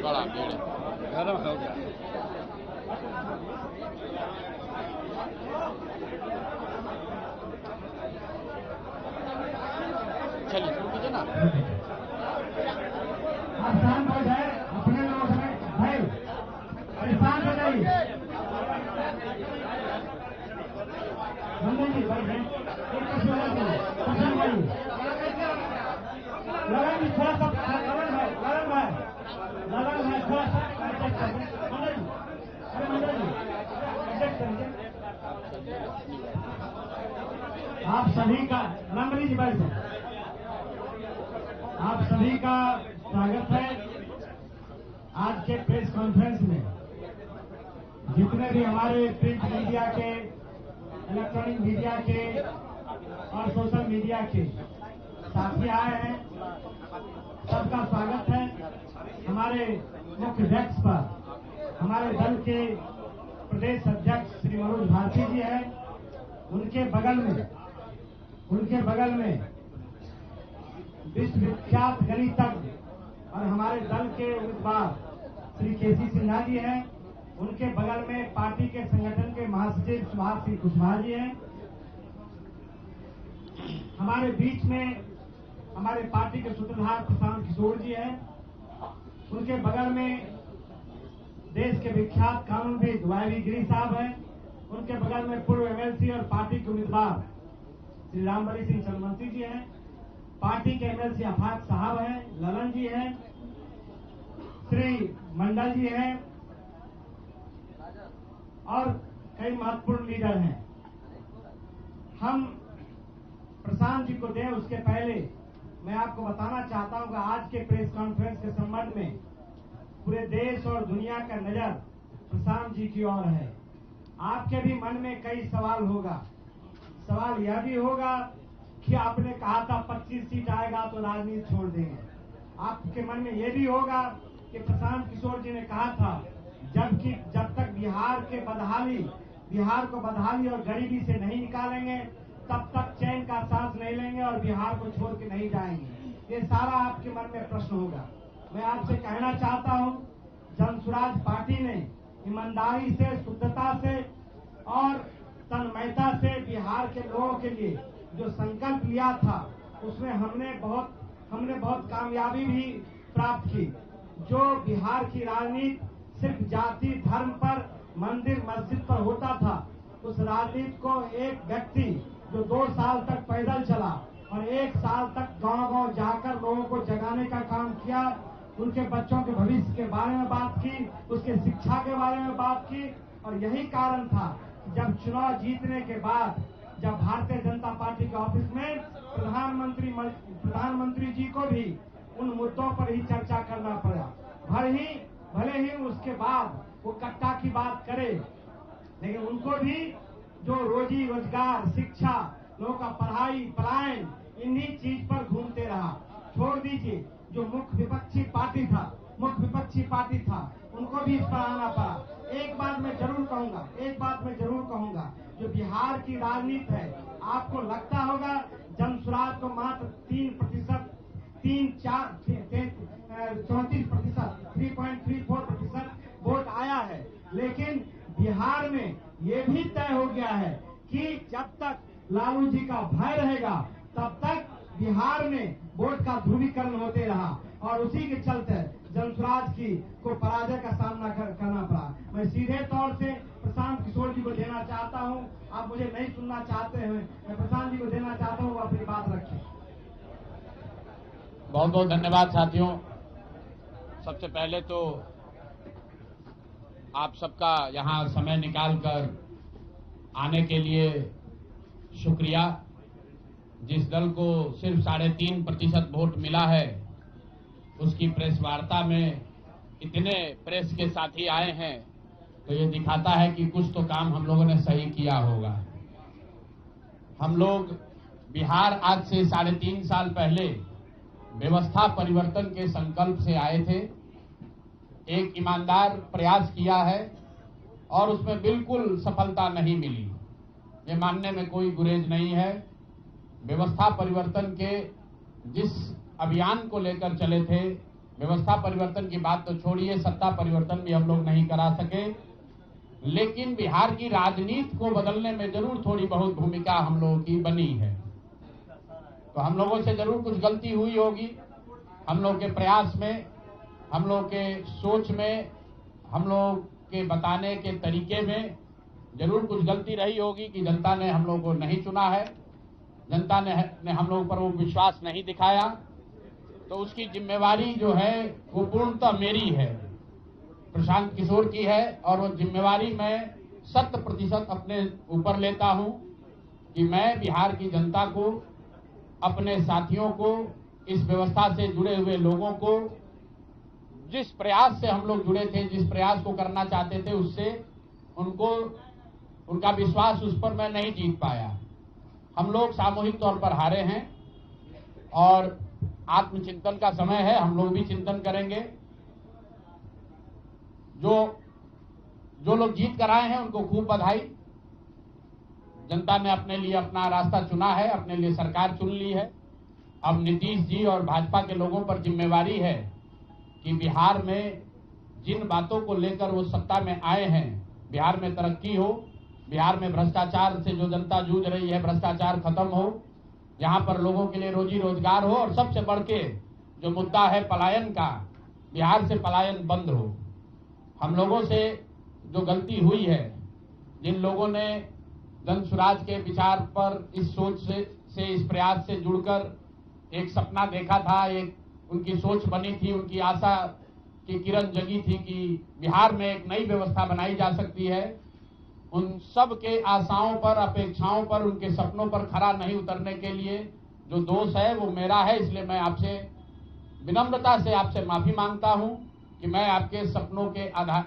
बड़ा भीड़ गरम हो गया। चलिए शुरू कीजिए ना। आप शांत हो जाए, अपने लोगों से भाई शांत हो जाइए। जी भाई लगन जी थोड़ा सा लगन भाई थोड़ा सा अरे मंडल जी आप सभी का रामबली जी भाई आप सभी का स्वागत है आज के प्रेस कॉन्फ्रेंस में। जितने भी हमारे प्रिंट मीडिया के, इलेक्ट्रॉनिक मीडिया के और सोशल मीडिया के साथी आए हैं, सबका स्वागत है। हमारे मुख्य डेस्क पर हमारे दल के प्रदेश अध्यक्ष श्री मनोज भारती जी हैं। उनके बगल में विश्वविख्यात गणितज्ञ और हमारे दल के उम्मीदवार श्री केसी सिन्हा जी हैं। उनके बगल में पार्टी के संगठन के महासचिव सुभाष सिंह कुशवाहा जी हैं। हमारे बीच में हमारे पार्टी के सूत्रधार प्रशांत किशोर जी हैं। उनके बगल में देश के विख्यात कानूनविद वाई गिरी साहब हैं। उनके बगल में पूर्व एमएलसी और पार्टी के उम्मीदवार श्री रामबली सिंह चलवंती जी हैं। पार्टी के एमएलसी आफाक साहब हैं, ललन जी हैं, श्री मंडल जी हैं और कई महत्वपूर्ण लीडर हैं। हम प्रशांत जी को दें उसके पहले मैं आपको बताना चाहता हूं कि आज के प्रेस कॉन्फ्रेंस के संबंध में पूरे देश और दुनिया का नजर प्रशांत जी की ओर है। आपके भी मन में कई सवाल होगा। सवाल यह भी होगा कि आपने कहा था 25 सीट आएगा तो राजनीति छोड़ देंगे। आपके मन में यह भी होगा कि प्रशांत किशोर जी ने कहा था जब तक बिहार को बदहाली और गरीबी से नहीं निकालेंगे तब तक चैन का सांस नहीं लेंगे और बिहार को छोड़ के नहीं जाएंगे। ये सारा आपके मन में प्रश्न होगा। मैं आपसे कहना चाहता हूं, जनसुराज पार्टी ने ईमानदारी से, शुद्धता से और तन्मयता से बिहार के लोगों के लिए जो संकल्प लिया था उसमें हमने बहुत कामयाबी भी प्राप्त की। जो बिहार की राजनीति सिर्फ जाति धर्म पर, मंदिर मस्जिद पर होता था, उस राजनीति को एक व्यक्ति जो 2 साल तक पैदल चला और 1 साल तक गांव-गांव जाकर लोगों को जगाने का काम किया, उनके बच्चों के भविष्य के बारे में बात की, उसके शिक्षा के बारे में बात की। और यही कारण था जब चुनाव जीतने के बाद जब भारतीय जनता पार्टी के ऑफिस में प्रधानमंत्री जी को भी उन मुद्दों पर ही चर्चा करना पड़ा। भले ही उसके बाद वो कट्टा की बात करे, लेकिन उनको भी जो रोजी रोजगार, शिक्षा, लोगों का पढ़ाई, पलायन, इन्हीं चीज पर घूमते रहा। छोड़ दीजिए जो मुख्य विपक्षी पार्टी था उनको भी इस पर आना पड़ा। एक बात मैं जरूर कहूंगा, जो बिहार की राजनीति है, आपको लगता होगा जनसुराज को मात्र 3.34% वोट आया है। लेकिन बिहार में ये भी तय हो गया है कि जब तक लालू जी का भय रहेगा तब तक बिहार में वोट का ध्रुवीकरण होते रहा और उसी के चलते जनसुराज को पराजय का सामना करना पड़ा। मैं सीधे तौर से प्रशांत किशोर जी को देना चाहता हूं। आप मुझे नहीं सुनना चाहते हैं, मैं प्रशांत जी को देना चाहता हूं, वो अपनी बात रखें। बहुत बहुत धन्यवाद साथियों। सबसे पहले तो आप सबका यहाँ समय निकालकर आने के लिए शुक्रिया। जिस दल को सिर्फ 3.5% वोट मिला है, उसकी प्रेस वार्ता में इतने प्रेस के साथी आए हैं, तो ये दिखाता है कि कुछ तो काम हम लोगों ने सही किया होगा। हम लोग बिहार आज से 3.5 साल पहले व्यवस्था परिवर्तन के संकल्प से आए थे। एक ईमानदार प्रयास किया है और उसमें बिल्कुल सफलता नहीं मिली, ये मानने में कोई गुरेज नहीं है। व्यवस्था परिवर्तन के जिस अभियान को लेकर चले थे, व्यवस्था परिवर्तन की बात तो छोड़िए, सत्ता परिवर्तन भी हम लोग नहीं करा सके, लेकिन बिहार की राजनीति को बदलने में जरूर थोड़ी बहुत भूमिका हम लोगों की बनी है। तो हम लोगों से जरूर कुछ गलती हुई होगी, हम लोग के प्रयास में, हम लोग के सोच में, हम लोग के बताने के तरीके में जरूर कुछ गलती रही होगी कि जनता ने हम लोग को नहीं चुना है, जनता ने हम लोग पर वो विश्वास नहीं दिखाया। तो उसकी जिम्मेवारी जो है वो पूर्णतः मेरी है, प्रशांत किशोर की है, और वो जिम्मेवारी मैं 100% अपने ऊपर लेता हूं कि मैं बिहार की जनता को, अपने साथियों को, इस व्यवस्था से जुड़े हुए लोगों को, जिस प्रयास से हम लोग जुड़े थे, जिस प्रयास को करना चाहते थे, उससे उनका विश्वास उस पर मैं नहीं जीत पाया। हम लोग सामूहिक तौर पर हारे हैं और आत्मचिंतन का समय है, हम लोग भी चिंतन करेंगे। जो लोग जीत कर आए हैं उनको खूब बधाई। जनता ने अपने लिए अपना रास्ता चुना है, अपने लिए सरकार चुन ली है। अब नीतीश जी और भाजपा के लोगों पर जिम्मेवारी है कि बिहार में जिन बातों को लेकर वो सत्ता में आए हैं, बिहार में तरक्की हो, बिहार में भ्रष्टाचार से जो जनता जूझ रही है, भ्रष्टाचार खत्म हो, यहाँ पर लोगों के लिए रोजी रोजगार हो, और सबसे बढ़ के जो मुद्दा है पलायन का, बिहार से पलायन बंद हो। हम लोगों से जो गलती हुई है, जिन लोगों ने जन स्वराज के विचार पर इस सोच से इस प्रयास से जुड़कर एक सपना देखा था, एक उनकी सोच बनी थी, उनकी आशा की किरण जगी थी कि बिहार में एक नई व्यवस्था बनाई जा सकती है, उन सब के आशाओं पर, अपेक्षाओं पर, उनके सपनों पर खरा नहीं उतरने के लिए जो दोष है वो मेरा है। इसलिए मैं आपसे विनम्रता से आपसे माफी मांगता हूं कि मैं आपके सपनों के आधार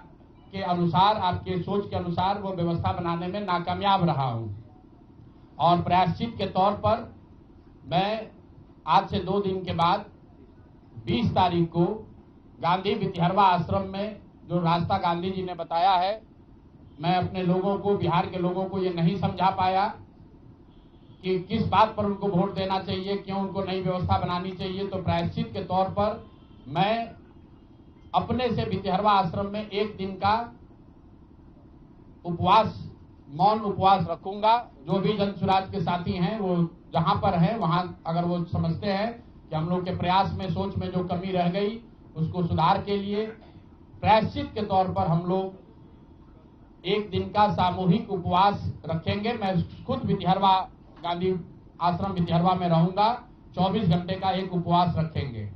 के अनुसार, आपके सोच के अनुसार वो व्यवस्था बनाने में नाकामयाब रहा हूं। और प्रायश्चित के तौर पर मैं आज से 2 दिन के बाद 20 तारीख को गांधी वितिहरवा आश्रम में, जो रास्ता गांधी जी ने बताया है, मैं अपने लोगों को, बिहार के लोगों को ये नहीं समझा पाया कि किस बात पर उनको वोट देना चाहिए, क्यों उनको नई व्यवस्था बनानी चाहिए। तो प्रायश्चित के तौर पर मैं अपने से वितिहरवा आश्रम में 1 दिन का उपवास, मौन उपवास रखूंगा। जो भी जन स्वराज के साथी हैं वो जहां पर हैं वहां, अगर वो समझते हैं कि हम लोग के प्रयास में, सोच में जो कमी रह गई, उसको सुधार के लिए प्रायश्चित के तौर पर हम लोग 1 दिन का सामूहिक उपवास रखेंगे। मैं खुद वितिहरवा, गांधी आश्रम वितिहरवा में रहूंगा, 24 घंटे का एक उपवास रखेंगे।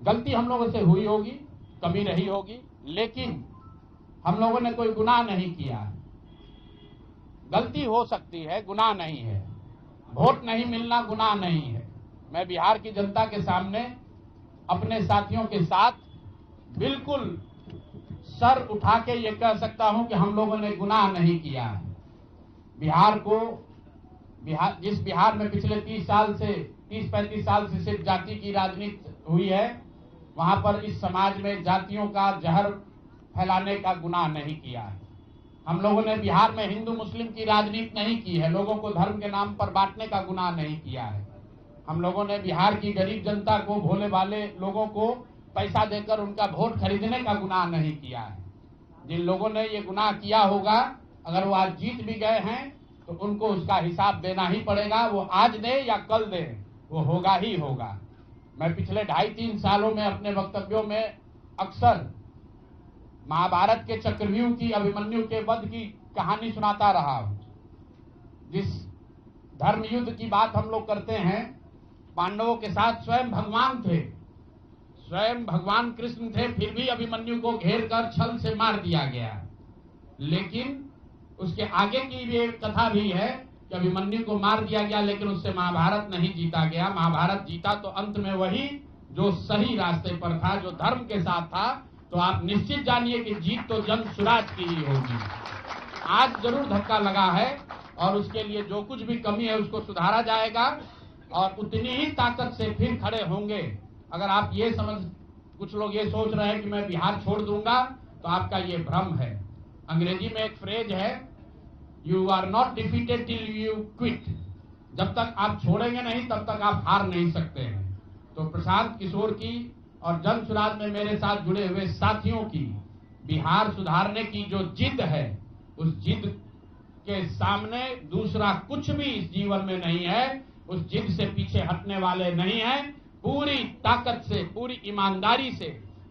गलती हम लोगों से हुई होगी, कमी रही होगी, लेकिन हम लोगों ने कोई गुनाह नहीं किया। गलती हो सकती है, गुनाह नहीं है। वोट नहीं मिलना गुनाह नहीं है। मैं बिहार की जनता के सामने अपने साथियों के साथ बिल्कुल सर उठा के ये कह सकता हूं कि हम लोगों ने गुनाह नहीं किया है। जिस बिहार में पिछले 30-35 साल से सिर्फ जाति की राजनीति हुई है, वहां पर इस समाज में जातियों का जहर फैलाने का गुनाह नहीं किया है। हम लोगों ने बिहार में हिंदू मुस्लिम की राजनीति नहीं की है, लोगों को धर्म के नाम पर बांटने का गुनाह नहीं किया है। हम लोगों ने बिहार की गरीब जनता को, भोले वाले लोगों को पैसा देकर उनका वोट खरीदने का गुनाह नहीं किया है। जिन लोगों ने ये गुनाह किया होगा, अगर वो आज जीत भी गए हैं तो उनको उसका हिसाब देना ही पड़ेगा। वो आज दे या कल दे, वो होगा ही होगा। मैं पिछले 2.5-3 सालों में अपने वक्तव्यों में अक्सर महाभारत के चक्रव्यूह की, अभिमन्यु के वध की कहानी सुनाता रहा हूं। जिस धर्म युद्ध की बात हम लोग करते हैं, पांडवों के साथ स्वयं भगवान थे, स्वयं भगवान कृष्ण थे, फिर भी अभिमन्यु को घेर कर छल से मार दिया गया। लेकिन उसके आगे की भी एक कथा भी है कि अभिमन्यु को मार दिया गया, लेकिन उससे महाभारत नहीं जीता गया। महाभारत जीता तो अंत में वही जो सही रास्ते पर था, जो धर्म के साथ था। तो आप निश्चित जानिए कि जीत तो जन स्वराज की ही होगी। आज जरूर धक्का लगा है और उसके लिए जो कुछ भी कमी है उसको सुधारा जाएगा और उतनी ही ताकत से फिर खड़े होंगे। अगर आप ये कुछ लोग ये सोच रहे हैं कि मैं बिहार छोड़ दूंगा, तो आपका ये भ्रम है। अंग्रेजी में एक फ्रेज है, you are not defeated till you quit. जब तक आप छोड़ेंगे नहीं तब तक आप हार नहीं सकते हैं। तो प्रशांत किशोर की और जन सुराज में मेरे साथ जुड़े हुए साथियों की बिहार सुधारने की जो जिद है, उस जिद के सामने दूसरा कुछ भी इस जीवन में नहीं है। उस जिद से पीछे हटने वाले नहीं हैं। पूरी ताकत से, पूरी ईमानदारी से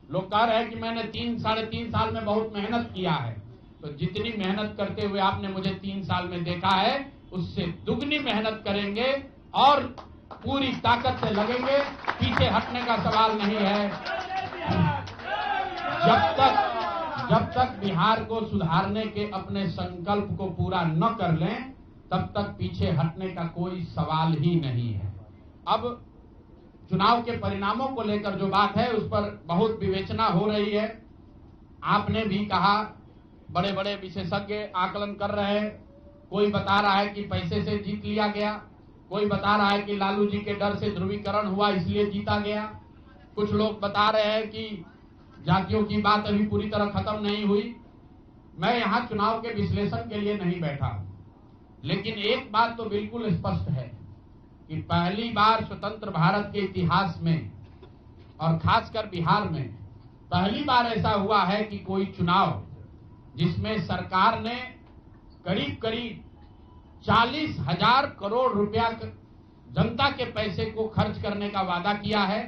लोग कह रहे हैं कि मैंने 3-3.5 साल में बहुत मेहनत किया है, तो जितनी मेहनत करते हुए आपने मुझे 3 साल में देखा है, उससे दुगनी मेहनत करेंगे और पूरी ताकत से लगेंगे। पीछे हटने का सवाल नहीं है। जब तक बिहार को सुधारने के अपने संकल्प को पूरा न कर लें, तब तक पीछे हटने का कोई सवाल ही नहीं है। अब चुनाव के परिणामों को लेकर जो बात है, उस पर बहुत विवेचना हो रही है। आपने भी कहा, बड़े बड़े विशेषज्ञ आकलन कर रहे हैं। कोई बता रहा है कि पैसे से जीत लिया गया, कोई बता रहा है कि लालू जी के डर से ध्रुवीकरण हुआ इसलिए जीता गया, कुछ लोग बता रहे हैं कि जातियों की बात अभी पूरी तरह खत्म नहीं हुई। मैं यहां चुनाव के विश्लेषण के लिए नहीं बैठा हूं, लेकिन एक बात तो बिल्कुल स्पष्ट है कि पहली बार स्वतंत्र भारत के इतिहास में और खासकर बिहार में पहली बार ऐसा हुआ है कि कोई चुनाव जिसमें सरकार ने करीब करीब 40,000 करोड़ रुपया जनता के पैसे को खर्च करने का वादा किया है।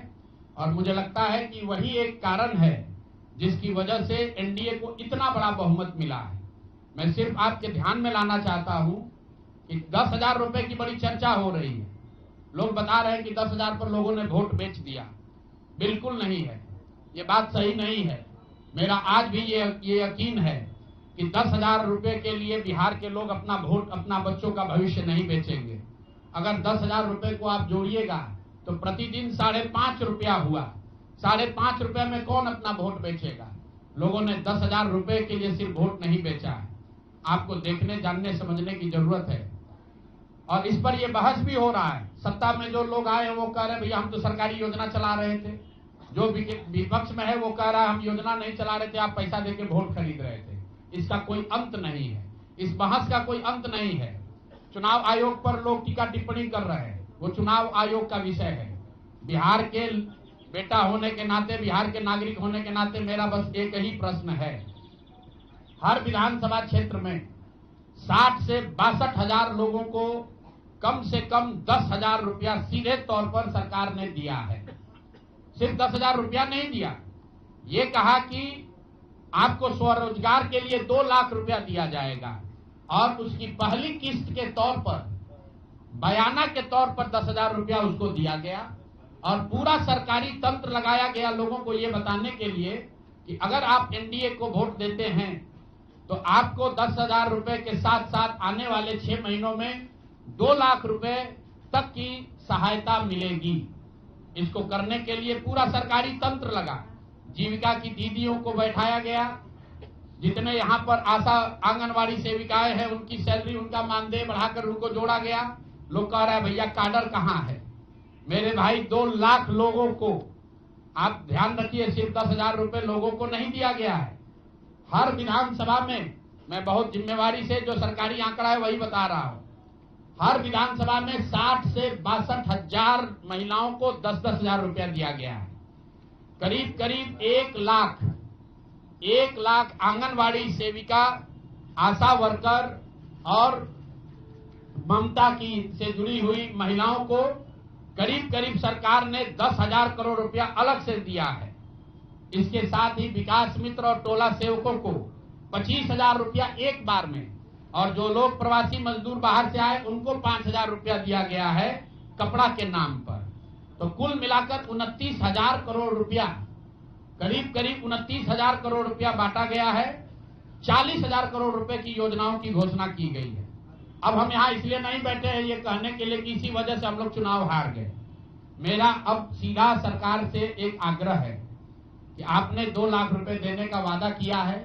और मुझे लगता है कि वही एक कारण है जिसकी वजह से एनडीए को इतना बड़ा बहुमत मिला है। मैं सिर्फ आपके ध्यान में लाना चाहता हूं कि 10,000 रुपए की बड़ी चर्चा हो रही है। लोग बता रहे हैं कि 10,000 पर लोगों ने वोट बेच दिया। बिल्कुल नहीं है, ये बात सही नहीं है। मेरा आज भी ये यकीन है कि 10,000 रुपए के लिए बिहार के लोग अपना वोट, अपना बच्चों का भविष्य नहीं बेचेंगे। अगर 10,000 रुपए को आप जोड़िएगा तो प्रतिदिन 5.5 रुपया हुआ। 5.5 रुपए में कौन अपना वोट बेचेगा? लोगों ने 10,000 रुपए के लिए सिर्फ वोट नहीं बेचा है। आपको देखने, जानने, समझने की जरूरत है। और इस पर यह बहस भी हो रहा है। सत्ता में जो लोग आए हैं वो कह रहे हैं भैया हम तो सरकारी योजना चला रहे थे। जो विपक्ष में है वो कह रहा है हम योजना नहीं चला रहे थे, आप पैसा देके वोट खरीद रहे थे। इसका कोई अंत नहीं है, इस बहस का कोई अंत नहीं है। चुनाव आयोग पर लोग टीका टिप्पणी कर रहे हैं, वो चुनाव आयोग का विषय है। बिहार के बेटा होने के नाते, बिहार के नागरिक होने के नाते मेरा बस एक ही प्रश्न है। हर विधानसभा क्षेत्र में 60 से 62,000 लोगों को कम से कम 10,000 रुपया सीधे तौर पर सरकार ने दिया है। सिर्फ 10,000 रुपया नहीं दिया, ये कहा कि आपको स्वरोजगार के लिए 2 लाख रुपया दिया जाएगा और उसकी पहली किस्त के तौर पर, बयाना के तौर पर 10,000 रुपया उसको दिया गया। और पूरा सरकारी तंत्र लगाया गया लोगों को ये बताने के लिए कि अगर आप एनडीए को वोट देते हैं तो आपको 10,000 रुपए के साथ साथ आने वाले 6 महीनों में 2 लाख रुपए तक की सहायता मिलेगी। इसको करने के लिए पूरा सरकारी तंत्र लगा। जीविका की दीदियों को बैठाया गया। जितने यहाँ पर आशा आंगनवाड़ी सेविकाएं हैं उनकी सैलरी, उनका मानदेय बढ़ाकर उनको जोड़ा गया। लोग कह रहे हैं भैया काडर कहाँ है? मेरे भाई 2 लाख लोगों को, आप ध्यान रखिए, सिर्फ 10,000 रुपए लोगों को नहीं दिया गया है। हर विधानसभा में, मैं बहुत जिम्मेवारी से जो सरकारी आंकड़ा है वही बता रहा हूं, हर विधानसभा में 60 से 62,000 महिलाओं को 10-10,000 रुपया दिया गया है। करीब करीब 1 लाख आंगनवाड़ी सेविका, आशा वर्कर और ममता की से जुड़ी हुई महिलाओं को करीब करीब सरकार ने 10,000 करोड़ रुपया अलग से दिया है। इसके साथ ही विकास मित्र और टोला सेवकों को 25,000 रुपया एक बार में, और जो लोग प्रवासी मजदूर बाहर से आए उनको 5,000 रुपया दिया गया है कपड़ा के नाम पर। तो कुल मिलाकर 29,000 करोड़ रुपया, करीब करीब 29,000 करोड़ रुपया बांटा गया है। 40,000 करोड़ रुपए की योजनाओं की घोषणा की गई है। अब हम यहाँ इसलिए नहीं बैठे हैं ये कहने के लिए कि इसी वजह से हम लोग चुनाव हार गए। मेरा अब सीधा सरकार से एक आग्रह है कि आपने 2 लाख रुपए देने का वादा किया है,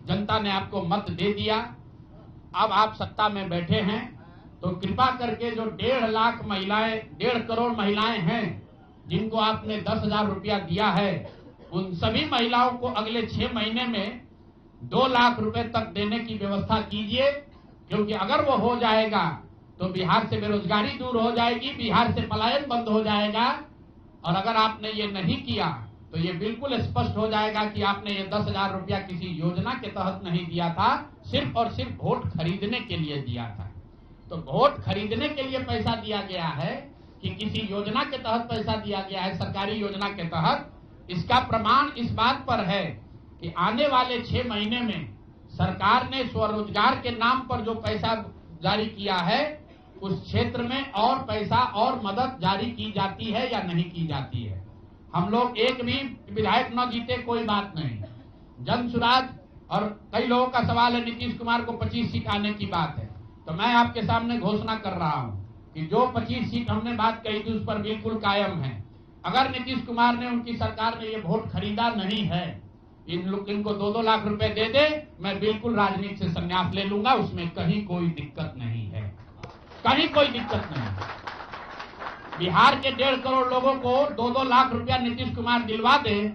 जनता ने आपको मत दे दिया, अब आप सत्ता में बैठे हैं, तो कृपा करके जो 1.5 लाख महिलाएं, 1.5 करोड़ महिलाएं हैं जिनको आपने 10,000 रुपया दिया है, उन सभी महिलाओं को अगले 6 महीने में 2 लाख रुपए तक देने की व्यवस्था कीजिए। क्योंकि अगर वो हो जाएगा तो बिहार से बेरोजगारी दूर हो जाएगी, बिहार से पलायन बंद हो जाएगा। और अगर आपने ये नहीं किया तो ये बिल्कुल स्पष्ट हो जाएगा कि आपने ये 10,000 रुपया किसी योजना के तहत नहीं दिया था, सिर्फ और सिर्फ वोट खरीदने के लिए दिया था। तो वोट खरीदने के लिए पैसा दिया गया है कि किसी योजना के तहत पैसा दिया गया है, सरकारी योजना के तहत, इसका प्रमाण इस बात पर है कि आने वाले 6 महीने में सरकार ने स्वरोजगार के नाम पर जो पैसा जारी किया है, उस क्षेत्र में और पैसा और मदद जारी की जाती है या नहीं की जाती है। हम लोग एक भी विधायक न जीते कोई बात नहीं, जन सुराज, और कई लोगों का सवाल है नीतीश कुमार को 25 सीट आने की बात है, तो मैं आपके सामने घोषणा कर रहा हूं कि जो 25 सीट हमने बात कही थी उस पर बिल्कुल कायम है। अगर नीतीश कुमार ने, उनकी सरकार ने ये वोट खरीदा नहीं है, इनको 2-2 लाख रुपए दे दे, मैं बिल्कुल राजनीति से संन्यास ले लूंगा, उसमें कहीं कोई दिक्कत नहीं है, कहीं कोई दिक्कत नहीं। बिहार के 1.5 करोड़ लोगों को 2-2 लाख रुपया नीतीश कुमार दिलवा दे,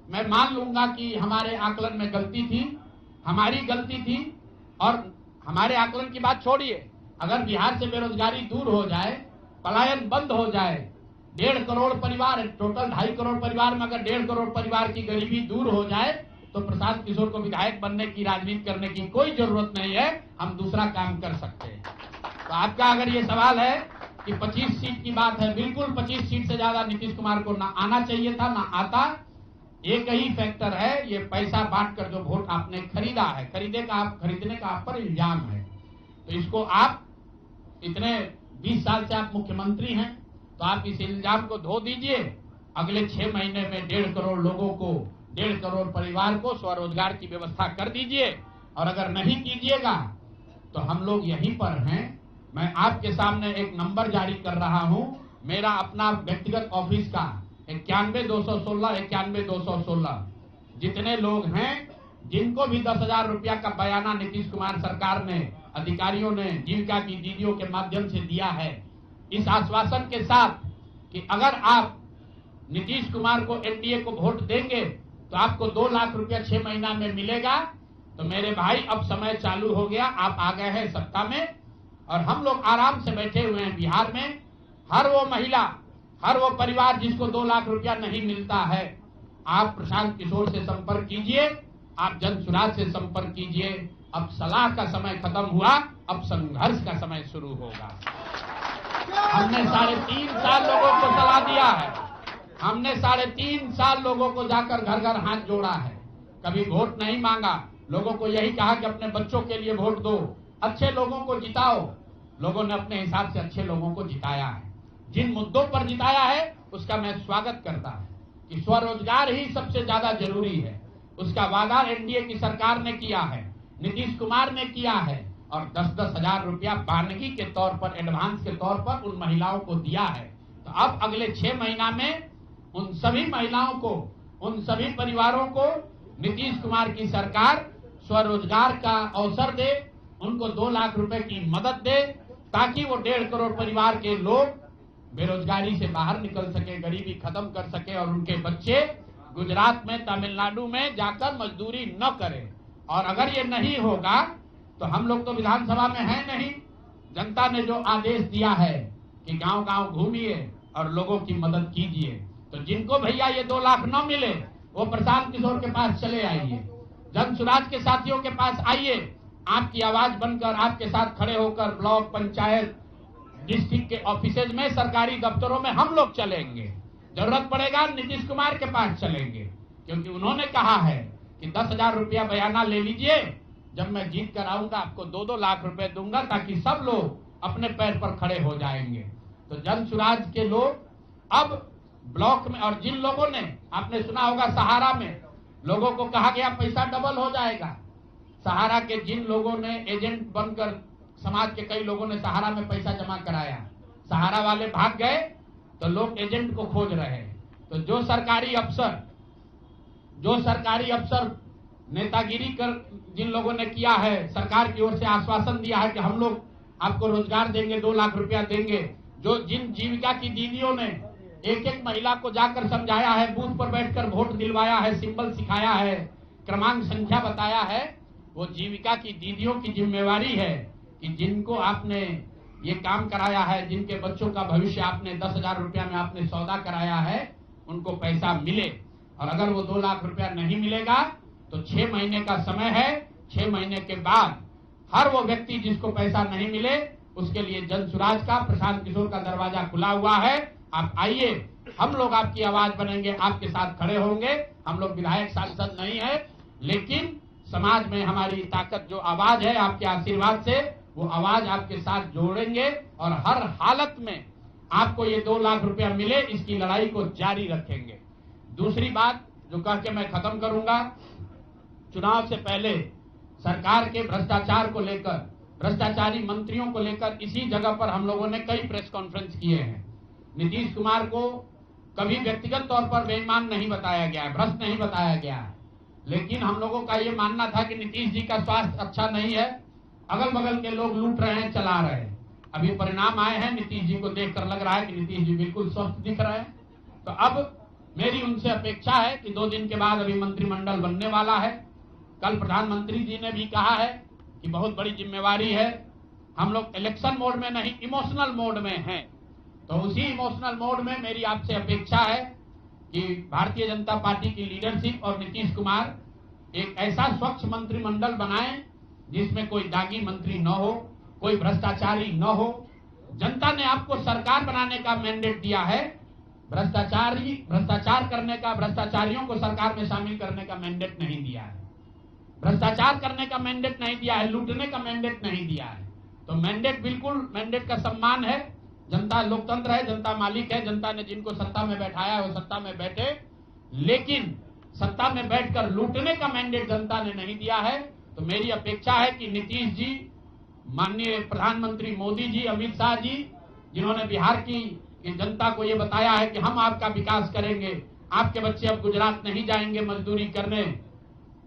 मैं मान लूंगा कि हमारे आकलन में गलती थी, हमारी गलती थी। और हमारे आकलन की बात छोड़िए, अगर बिहार से बेरोजगारी दूर हो जाए, पलायन बंद हो जाए, 1.5 करोड़ परिवार, टोटल 2.5 करोड़ परिवार में अगर 1.5 करोड़ परिवार की गरीबी दूर हो जाए, तो प्रशांत किशोर को विधायक बनने की, राजनीति करने की कोई जरूरत नहीं है, हम दूसरा काम कर सकते हैं। तो आपका अगर ये सवाल है कि 25 सीट की बात है, बिल्कुल 25 सीट से ज्यादा नीतीश कुमार को ना आना चाहिए था, ना आता। एक ही फैक्टर है, ये पैसा बांटकर जो वोट आपने खरीदा है, खरीदने का आप पर इल्जाम है। तो इसको आप इतने 20 साल से आप मुख्यमंत्री हैं, तो आप इस इल्जाम को धो दीजिए। अगले 6 महीने में 1.5 करोड़ लोगों को, 1.5 करोड़ परिवार को स्वरोजगार की व्यवस्था कर दीजिए। और अगर नहीं कीजिएगा तो हम लोग यहीं पर हैं। मैं आपके सामने एक नंबर जारी कर रहा हूं, मेरा अपना व्यक्तिगत ऑफिस का 91-216 जितने लोग हैं, जिनको भी 10,000 रुपया का बयाना नीतीश कुमार सरकार ने, अधिकारियों ने, जीविका की दीदियों के माध्यम से दिया है, इस आश्वासन के साथ कि अगर आप नीतीश कुमार को, एनडीए को वोट देंगे तो आपको 2 लाख रुपया 6 महीना में मिलेगा। तो मेरे भाई, अब समय चालू हो गया, आप आ गए हैं सत्ता में और हम लोग आराम से बैठे हुए हैं बिहार में। हर वो महिला, हर वो परिवार जिसको 2 लाख रुपया नहीं मिलता है, आप प्रशांत किशोर से संपर्क कीजिए, आप जन सुराज से संपर्क कीजिए। अब सलाह का समय खत्म हुआ, अब संघर्ष का समय शुरू होगा। हमने 3.5 साल लोगों को सलाह दिया है, हमने 3.5 साल लोगों को जाकर घर घर हाथ जोड़ा है, कभी वोट नहीं मांगा। लोगों को यही कहा कि अपने बच्चों के लिए वोट दो, अच्छे लोगों को जिताओ। लोगों ने अपने हिसाब से अच्छे लोगों को जिताया है। जिन मुद्दों पर जिताया है उसका मैं स्वागत करता हूं कि स्वरोजगार ही सबसे ज्यादा जरूरी है। उसका वादा एनडीए की सरकार ने किया है, नीतीश कुमार ने किया है, और 10-10 हजार रुपया बानगी के तौर पर, एडवांस के तौर पर उन महिलाओं को दिया है। तो अब अगले 6 महीना में उन सभी महिलाओं को, उन सभी परिवारों को नीतीश कुमार की सरकार स्वरोजगार का अवसर दे, उनको 2 लाख रुपए की मदद दे, ताकि वो 1.5 करोड़ परिवार के लोग बेरोजगारी से बाहर निकल सके, गरीबी खत्म कर सके और उनके बच्चे गुजरात में, तमिलनाडु में जाकर मजदूरी न करें। और अगर ये नहीं होगा तो हम लोग तो विधानसभा में हैं नहीं। जनता ने जो आदेश दिया है कि गांव गांव घूमिए और लोगों की मदद कीजिए, तो जिनको भैया ये 2 लाख न मिले वो प्रशांत किशोर के पास चले आइए, जन सुराज के साथियों के पास आइए। आपकी आवाज बनकर, आपके साथ खड़े होकर ब्लॉक, पंचायत, डिस्ट्रिक्ट के ऑफिसेज में, सरकारी दफ्तरों में हम लोग चलेंगे। जरूरत पड़ेगा नीतीश कुमार के पास चलेंगे, क्योंकि उन्होंने कहा है कि 10,000 रुपया बयाना ले लीजिए, जब मैं जीत कर आऊंगा आपको 2-2 लाख रुपए दूंगा, ताकि सब लोग अपने पैर पर खड़े हो जाएंगे। तो जन सुराज के लोग अब ब्लॉक में, और जिन लोगों ने, आपने सुना होगा सहारा में लोगों को कहा गया पैसा डबल हो जाएगा, सहारा के जिन लोगों ने एजेंट बनकर, समाज के कई लोगों ने सहारा में पैसा जमा कराया, सहारा वाले भाग गए तो लोग एजेंट को खोज रहे हैं। तो जो सरकारी अफसर नेतागिरी कर जिन लोगों ने किया है, सरकार की ओर से आश्वासन दिया है कि हम लोग आपको रोजगार देंगे, 2 लाख रुपया देंगे, जिन जीविका की दीदियों ने एक महिला को जाकर समझाया है, बूथ पर बैठकर वोट दिलवाया है, सिंबल सिखाया है, क्रमांक संख्या बताया है, वो जीविका की दीदियों की जिम्मेवारी है कि जिनको आपने ये काम कराया है, जिनके बच्चों का भविष्य आपने 10,000 रुपया में आपने सौदा कराया है, उनको पैसा मिले। और अगर वो 2 लाख रुपया नहीं मिलेगा तो 6 महीने का समय है। 6 महीने के बाद हर वो व्यक्ति जिसको पैसा नहीं मिले उसके लिए जन सुराज का, प्रशांत किशोर का दरवाजा खुला हुआ है। आप आइए, हम लोग आपकी आवाज बनेंगे, आपके साथ खड़े होंगे। हम लोग विधायक सांसद नहीं है, लेकिन समाज में हमारी ताकत जो आवाज है, आपके आशीर्वाद से वो आवाज आपके साथ जोड़ेंगे और हर हालत में आपको ये 2 लाख रुपया मिले, इसकी लड़ाई को जारी रखेंगे। दूसरी बात जो कह के मैं खत्म करूंगा, चुनाव से पहले सरकार के भ्रष्टाचार को लेकर, भ्रष्टाचारी मंत्रियों को लेकर इसी जगह पर हम लोगों ने कई प्रेस कॉन्फ्रेंस किए हैं। नीतीश कुमार को कभी व्यक्तिगत तौर पर बेईमान नहीं बताया गया है, भ्रष्ट नहीं बताया गया है, लेकिन हम लोगों का ये मानना था कि नीतीश जी का स्वास्थ्य अच्छा नहीं है, अगल बगल के लोग लूट रहे हैं, चला रहे हैं। अभी परिणाम आए हैं, नीतीश जी को देखकर लग रहा है कि नीतीश जी बिल्कुल स्वस्थ दिख रहे हैं। तो अब मेरी उनसे अपेक्षा है कि 2 दिन के बाद अभी मंत्रिमंडल बनने वाला है। कल प्रधानमंत्री जी ने भी कहा है कि बहुत बड़ी जिम्मेवारी है, हम लोग इलेक्शन मोड में नहीं, इमोशनल मोड में हैं। तो उसी इमोशनल मोड में मेरी आपसे अपेक्षा है कि भारतीय जनता पार्टी की लीडरशिप और नीतीश कुमार एक ऐसा स्वच्छ मंत्रिमंडल बनाएं जिसमें कोई दागी मंत्री न हो, कोई भ्रष्टाचारी न हो। जनता ने आपको सरकार बनाने का मैंडेट दिया है, भ्रष्टाचार करने का, भ्रष्टाचारियों को सरकार में शामिल करने का मैंडेट नहीं दिया है, भ्रष्टाचार करने का मैंडेट नहीं दिया है, लूटने का मैंडेट नहीं दिया है। तो मैंडेट, बिल्कुल मैंडेट का सम्मान है। जनता लोकतंत्र है, जनता मालिक है, जनता ने जिनको सत्ता में बैठाया है वो सत्ता में बैठे, लेकिन सत्ता में बैठकर लूटने का मैंडेट जनता ने नहीं दिया है। तो मेरी अपेक्षा है कि नीतीश जी, माननीय प्रधानमंत्री मोदी जी, अमित शाह जी, जिन्होंने बिहार की जनता को ये बताया है कि हम आपका विकास करेंगे, आपके बच्चे अब गुजरात नहीं जाएंगे मजदूरी करने,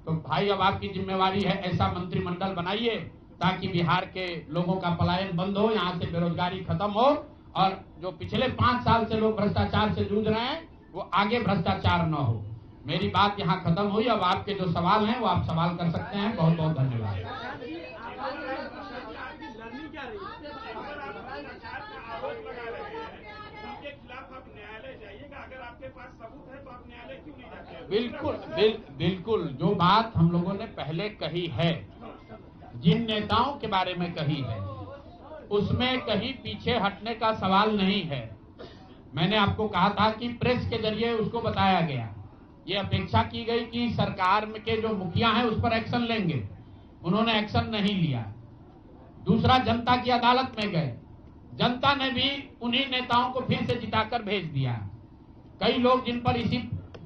तो भाई अब आपकी जिम्मेवारी है ऐसा मंत्रिमंडल बनाइए ताकि बिहार के लोगों का पलायन बंद हो, यहाँ से बेरोजगारी खत्म हो और जो पिछले 5 साल से लोग भ्रष्टाचार से जूझ रहे हैं वो आगे भ्रष्टाचार न हो। मेरी बात यहाँ खत्म हुई। अब आपके जो सवाल हैं वो आप सवाल कर सकते हैं। बहुत बहुत धन्यवाद। बिल्कुल जो बात हम लोगों ने पहले कही है, जिन नेताओं के बारे में कही है, उसमें कहीं पीछे हटने का सवाल नहीं है। मैंने आपको कहा था कि प्रेस के जरिए उसको बताया गया, ये अपेक्षा की गई कि सरकार के जो मुखिया हैं उस पर एक्शन लेंगे, उन्होंने एक्शन नहीं लिया। दूसरा, जनता की अदालत में गए, जनता ने भी उन्हीं नेताओं को फिर से जिताकर भेज दिया। कई लोग जिन पर इसी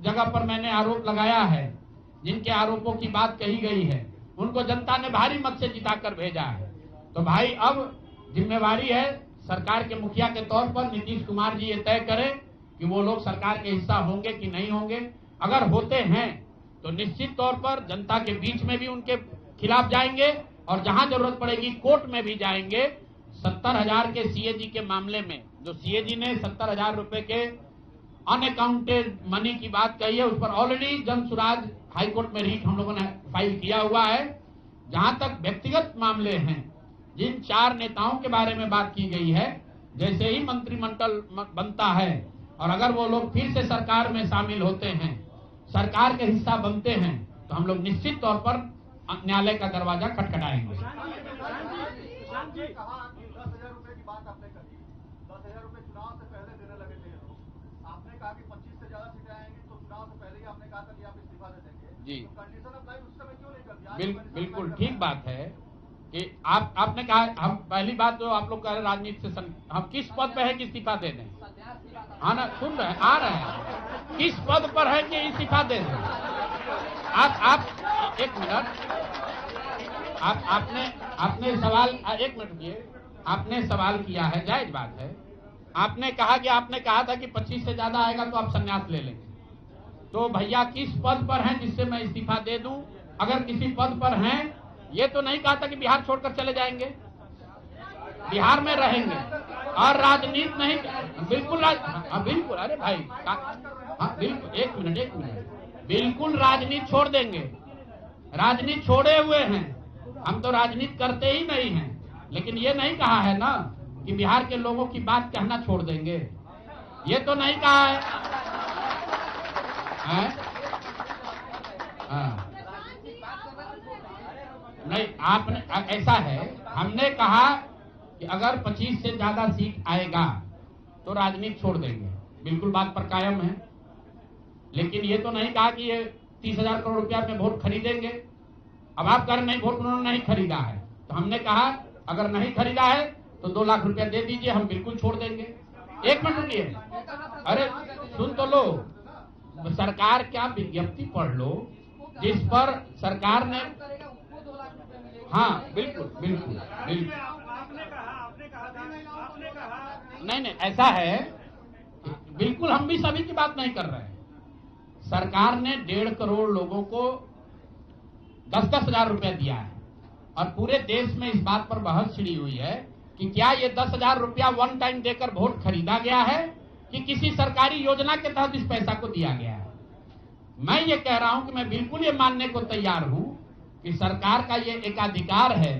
जगह पर मैंने आरोप लगाया है, जिनके आरोपों की बात कही गई है, उनको जनता ने भारी मत से जिताकर भेजा है। तो भाई अब जिम्मेवारी है सरकार के मुखिया के तौर पर नीतीश कुमार जी ये तय करें कि वो लोग सरकार के हिस्सा होंगे कि नहीं होंगे। अगर होते हैं तो निश्चित तौर पर जनता के बीच में भी उनके खिलाफ जाएंगे और जहां जरूरत पड़ेगी कोर्ट में भी जाएंगे। 70,000 के सीएजी के मामले में जो सीएजी ने 70,000 रुपए के अनअकाउंटेड मनी की बात कही है, उस पर ऑलरेडी जन सुराज हाईकोर्ट में रीट हम लोगों ने फाइल किया हुआ है। जहां तक व्यक्तिगत मामले हैं, जिन 4 नेताओं के बारे में बात की गई है, जैसे ही मंत्रिमंडल बनता है और अगर वो लोग फिर से सरकार में शामिल होते हैं, सरकार के हिस्सा बनते हैं, तो हम लोग निश्चित तौर पर न्यायालय का दरवाजा खटखटाएंगे। 10,000 रुपए की बात आपने कही, 10,000 रुपए चुनाव से पहले देने लगे थे लोग। आपने कहा कि 25 से ज्यादा सीटें आएंगी तो चुनाव से पहले ही आपने कहा था कि आप इस्तीफा दे देंगे जी। तो कंडीशन अप्लाई उस समय क्यों नहीं कर दिया? बिल्कुल ठीक बात है कि आपने कहा, हम पहली बात तो आप लोग कह रहे राजनीति से हम किस पद पे है कि इस्तीफा दे दें? हाँ ना, सुन रहे हैं, आ रहे हैं, किस पद पर है कि इस्तीफा दे दें? आप एक मिनट, आपने सवाल, एक मिनट रुकिए, आपने सवाल किया है, जायज बात है। आपने कहा कि आपने कहा था कि 25 से ज्यादा आएगा तो आप संन्यास ले लेंगे। तो भैया किस पद पर हैं जिससे मैं इस्तीफा दे दूं? अगर किसी पद पर हैं, ये तो नहीं कहा था कि बिहार छोड़कर चले जाएंगे, बिहार में रहेंगे और राजनीति नहीं, बिल्कुल बिल्कुल, अरे भाई हाँ बिल्कुल, एक मिनट, बिल्कुल राजनीति छोड़ देंगे, राजनीति छोड़े हुए हैं, हम तो राजनीति करते ही नहीं हैं। लेकिन ये नहीं कहा है ना कि बिहार के लोगों की बात कहना छोड़ देंगे, ये तो नहीं कहा है। हाँ नहीं, आपने ऐसा है, हमने कहा कि अगर 25 से ज्यादा सीट आएगा तो राजनीति छोड़ देंगे, बिल्कुल बात पर कायम है। लेकिन ये तो नहीं कहा कि ये 30,000 करोड़ रुपया में वोट खरीदेंगे। अब आप कह रहे नहीं, वोट उन्होंने नहीं खरीदा है, तो हमने कहा अगर नहीं खरीदा है तो 2 लाख रुपया दे दीजिए, हम बिल्कुल छोड़ देंगे। 1 मिनट रुकिए, अरे सुन तो लो, सरकार क्या विज्ञप्ति पढ़ लो जिस पर सरकार ने, हाँ बिल्कुल बिल्कुल बिल्कुल, नहीं ऐसा है, बिल्कुल हम भी सभी की बात नहीं कर रहे हैं। सरकार ने 1.5 करोड़ लोगों को 10-10 हजार रुपया दिया है और पूरे देश में इस बात पर बहस छिड़ी हुई है कि क्या ये 10,000 रुपया वन टाइम देकर वोट खरीदा गया है कि किसी सरकारी योजना के तहत इस पैसा को दिया गया है। मैं ये कह रहा हूं कि मैं बिल्कुल ये मानने को तैयार हूं कि सरकार का ये एकाधिकार है,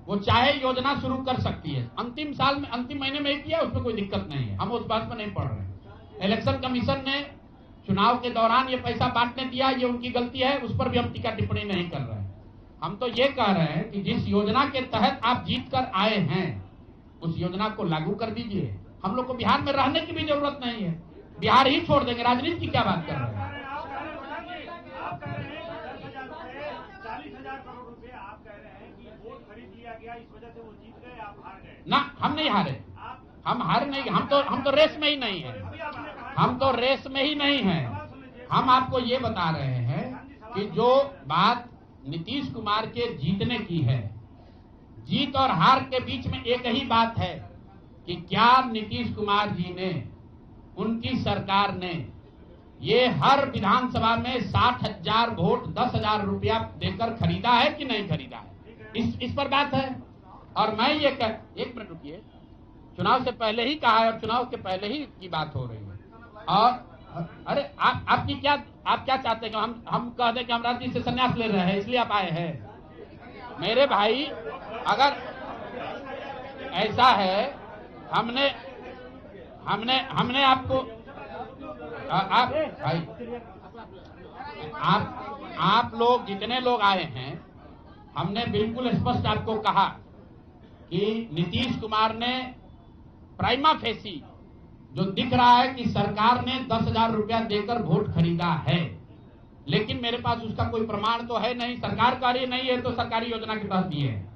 वो चाहे योजना शुरू कर सकती है। अंतिम साल में, अंतिम महीने में ही किया, उसमें कोई दिक्कत नहीं है, हम उस बात में नहीं पड़ रहे। इलेक्शन कमीशन ने चुनाव के दौरान ये पैसा बांटने दिया, ये उनकी गलती है, उस पर भी हम टीका टिप्पणी नहीं कर रहे हैं। हम तो ये कह रहे हैं कि जिस योजना के तहत आप जीत कर आए हैं उस योजना को लागू कर दीजिए। हम लोग को बिहार में रहने की भी जरूरत नहीं है, बिहार ही छोड़ देंगे, राजनीति की क्या बात कर रहे हैं। ना हम नहीं हारे, हम हार नहीं, हम तो रेस में ही नहीं है, हम तो रेस में ही नहीं है। हम आपको ये बता रहे हैं कि जो बात नीतीश कुमार के जीतने की है, जीत और हार के बीच में एक ही बात है कि क्या नीतीश कुमार जी ने, उनकी सरकार ने ये हर विधानसभा में 60,000 वोट 10,000 रुपया देकर खरीदा है कि नहीं खरीदा है, इस पर बात है। और मैं ये कह, 1 मिनट रुकिए, चुनाव से पहले ही कहा है और चुनाव के पहले ही की बात हो रही है। और अरे आपकी क्या, आप क्या चाहते हैं कि हम कह दें कि हम राजनीति से संन्यास ले रहे हैं इसलिए आप आए हैं? मेरे भाई, अगर ऐसा है, हमने आपको, आप भाई, आप लोग जितने लोग आए हैं, हमने बिल्कुल स्पष्ट आपको कहा कि नीतीश कुमार ने प्राइमा फेसी जो दिख रहा है कि सरकार ने 10,000 रुपया देकर वोट खरीदा है, लेकिन मेरे पास उसका कोई प्रमाण तो है नहीं। सरकार का ये नहीं है तो सरकारी योजना के तहत दिए हैं।